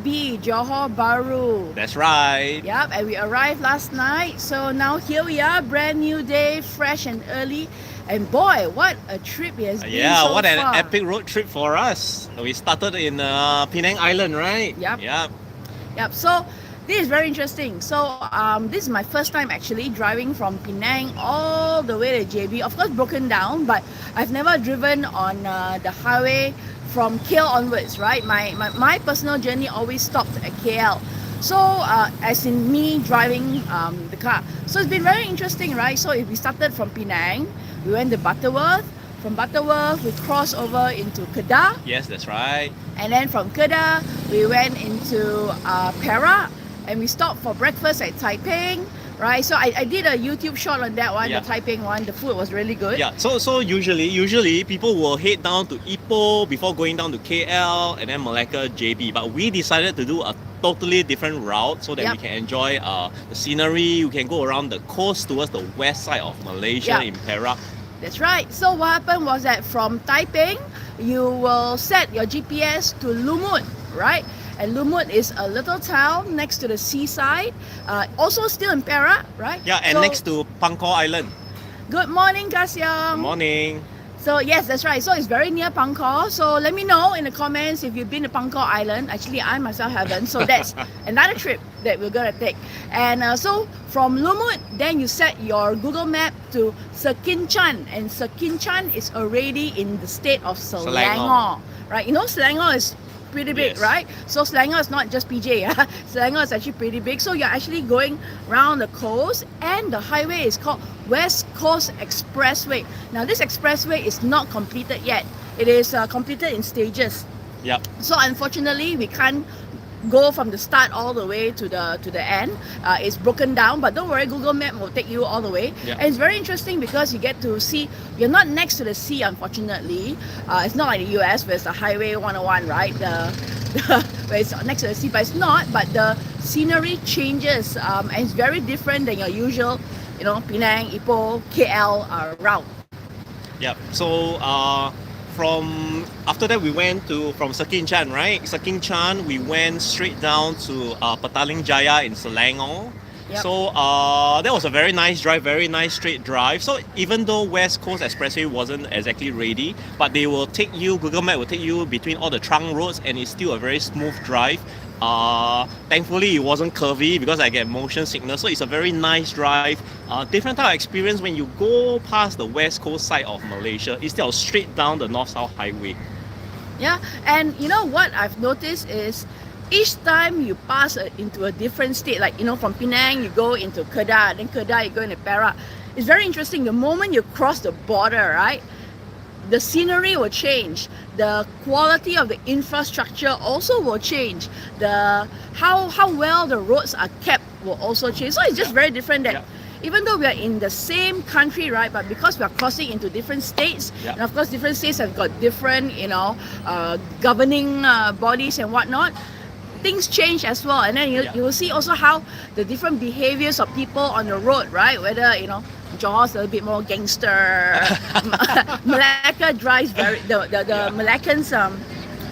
JB, Johor Bahru. That's right. Yep, and we arrived last night. So now here we are, brand new day, fresh and early. And boy, what a trip it has been so What an far. epic road trip for us. We started in Penang Island, right? Yep. Yep. Yep, so this is very interesting. So this is my first time actually driving from Penang all the way to JB. Of course, broken down, but I've never driven on the highway from KL onwards, right? My personal journey always stopped at KL. So as in me driving the car. So it's been very interesting, right? So if we started from Penang, we went to Butterworth. From Butterworth, we crossed over into Kedah. Yes, that's right. And then from Kedah, we went into Perak. And we stopped for breakfast at Taiping, right? So I did a YouTube shot on that one, the Taiping one. The food was really good. Yeah, so usually people will head down to Ipoh before going down to KL and then Malacca, JB. But we decided to do a totally different route so that we can enjoy the scenery. We can go around the coast towards the west side of Malaysia in Perak. That's right. So what happened was that from Taiping, you will set your GPS to Lumut, right? And Lumut is a little town next to the seaside, also still in Perak, right? Yeah, and so, next to Pangkor Island. Good morning, Kasyang. Good morning. So yes, that's right. So it's very near Pangkor. So let me know in the comments if you've been to Pangkor Island. Actually, I myself haven't. So that's another trip that we're gonna take. And so from Lumut, then you set your Google map to Sekinchan, and Sekinchan is already in the state of Selangor, right? You know, Selangor is pretty big, right? So Selangor is not just PJ. Selangor is actually pretty big. So you're actually going around the coast, and the highway is called West Coast Expressway. Now this expressway is not completed yet. It is completed in stages. Yep. So unfortunately, we can't go from the start all the way to the end. It's broken down, but don't worry, Google Map will take you all the way. And it's very interesting because you get to see, you're not next to the sea, unfortunately. It's not like the US where it's the Highway 101, right? Where it's next to the sea, but it's not. But the scenery changes, and it's very different than your usual, you know, Penang, Ipoh, KL route. Yep. So from after that we went to from Sekinchan, right? Sekinchan we went straight down to Petaling Jaya in Selangor. So that was a very nice drive, very nice straight drive. So even though West Coast Expressway wasn't exactly ready, but they will take you, Google Map will take you between all the trunk roads, and it's still a very smooth drive. Thankfully it wasn't curvy because I get motion sickness, so it's a very nice drive. Different type of experience when you go past the west coast side of Malaysia instead of straight down the north-south highway. Yeah, and you know what I've noticed is each time you pass into a different state, like, you know, from Penang you go into Kedah, then Kedah you go into Perak. It's very interesting. The moment you cross the border, right, the scenery will change. The quality of the infrastructure also will change. The how well the roads are kept will also change. So it's just very different that even though we are in the same country, right, but because we are crossing into different states, and of course different states have got different, you know, governing bodies and whatnot, things change as well. And then you will see also how the different behaviors of people on the road, right, whether, you know, Johor's a little bit more gangster. Malacca drives the Malaccans,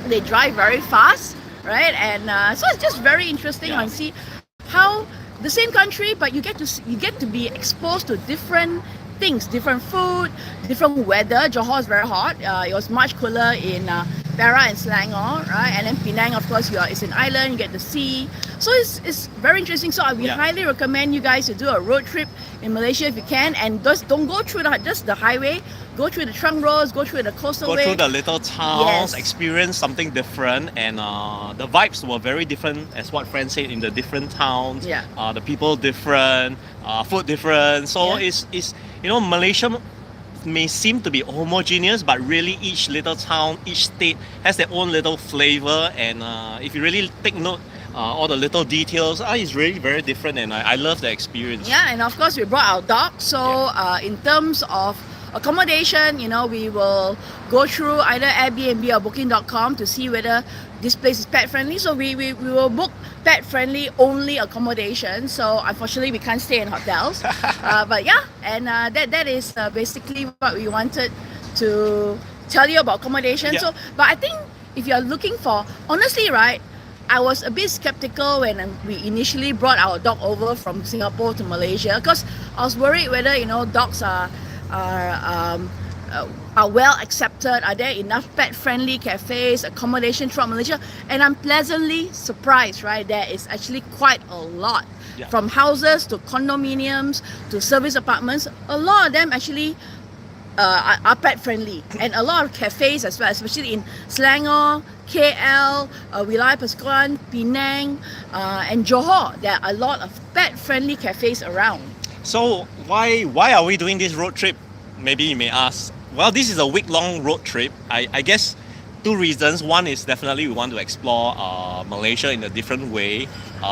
they drive very fast, right? And so it's just very interesting and see how the same country, but you get to be exposed to different things, different food, different weather. Johor is very hot. It was much cooler in Perak and Selangor, right? And then Penang, of course, it's an island. You get the sea. So it's very interesting. So we highly recommend you guys to do a road trip in Malaysia if you can, and just don't go through just the highway. Go through the trunk roads, go through the coastal way. Go through the little towns, experience something different, and the vibes were very different, as what friends said, in the different towns. The people different, food different. So it's you know, Malaysia may seem to be homogeneous, but really each little town, each state has their own little flavor, and if you really take note all the little details, it's really very different, and I love the experience. And of course we brought our dog, so in terms of accommodation, you know, we will go through either Airbnb or booking.com to see whether this place is pet friendly. So we will book pet friendly only accommodation. So unfortunately we can't stay in hotels. But that is basically what we wanted to tell you about accommodation. So but I think if you're looking for, honestly, right, I was a bit skeptical when we initially brought our dog over from Singapore to Malaysia, because I was worried whether dogs are um, are well accepted. Are there enough pet-friendly cafes, accommodation throughout Malaysia? And I'm pleasantly surprised. Right, there is actually quite a lot. Yeah. From houses to condominiums to service apartments, a lot of them actually are pet friendly, and a lot of cafes as well, especially in Selangor, KL, Wilayah Persekutuan, Penang, and Johor. There are a lot of pet friendly cafes around. So why are we doing this road trip? Maybe you may ask. Well, this is a week-long road trip. I guess two reasons. One is definitely we want to explore Malaysia in a different way,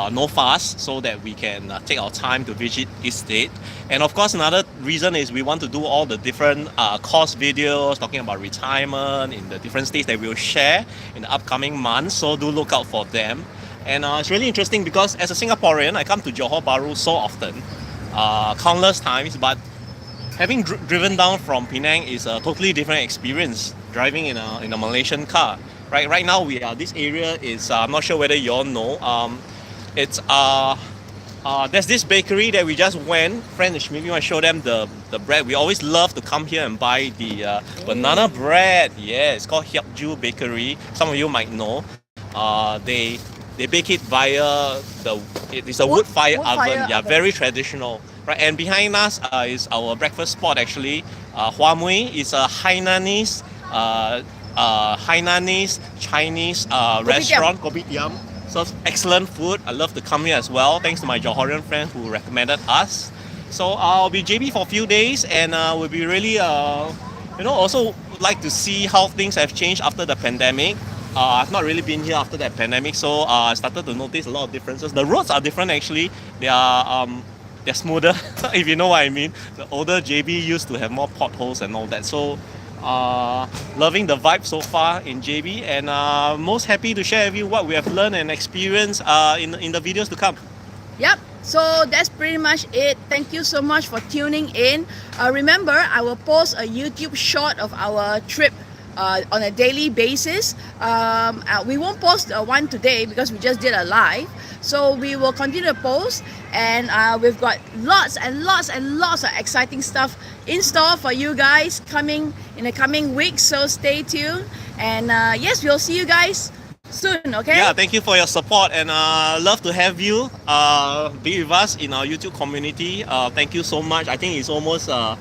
no fuss, so that we can take our time to visit each state. And of course, another reason is we want to do all the different course videos talking about retirement in the different states that we'll share in the upcoming months. So do look out for them. And it's really interesting because as a Singaporean, I come to Johor Bahru so often, countless times, but having driven down from Penang is a totally different experience driving in a Malaysian car. Right now this area is I'm not sure whether you all know. It's there's this bakery that we just went. Friends, maybe you want to show them the bread. We always love to come here and buy the banana bread. Yeah, it's called Hyapju Bakery. Some of you might know. They bake it via it's a wood fire oven. Yeah, very traditional. Right, and behind us is our breakfast spot actually. Hua Mui is a Hainanese Chinese restaurant. Kopitiam. Serves excellent food. I love to come here as well. Thanks to my Johorian friend who recommended us. So I'll be JB for a few days, and we'll be really also like to see how things have changed after the pandemic. I've not really been here after that pandemic, so I started to notice a lot of differences. The roads are different actually. They're smoother, if you know what I mean. The older JB used to have more potholes and all that. So loving the vibe so far in JB, and most happy to share with you what we have learned and experienced in the videos to come. Yep, so that's pretty much it. Thank you so much for tuning in. Remember, I will post a YouTube short of our trip on a daily basis. We won't post one today because we just did a live. So we will continue to post, and we've got lots and lots and lots of exciting stuff in store for you guys coming in the coming weeks. So stay tuned, and yes, we'll see you guys soon. Okay? Yeah, thank you for your support, and love to have you be with us in our YouTube community. Thank you so much. I think it's almost a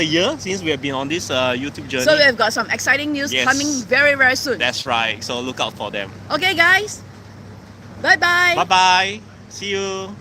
year since we have been on this YouTube journey. So we've got some exciting news coming very, very soon. That's right. So look out for them. Okay, guys. Bye-bye. Bye-bye. See you.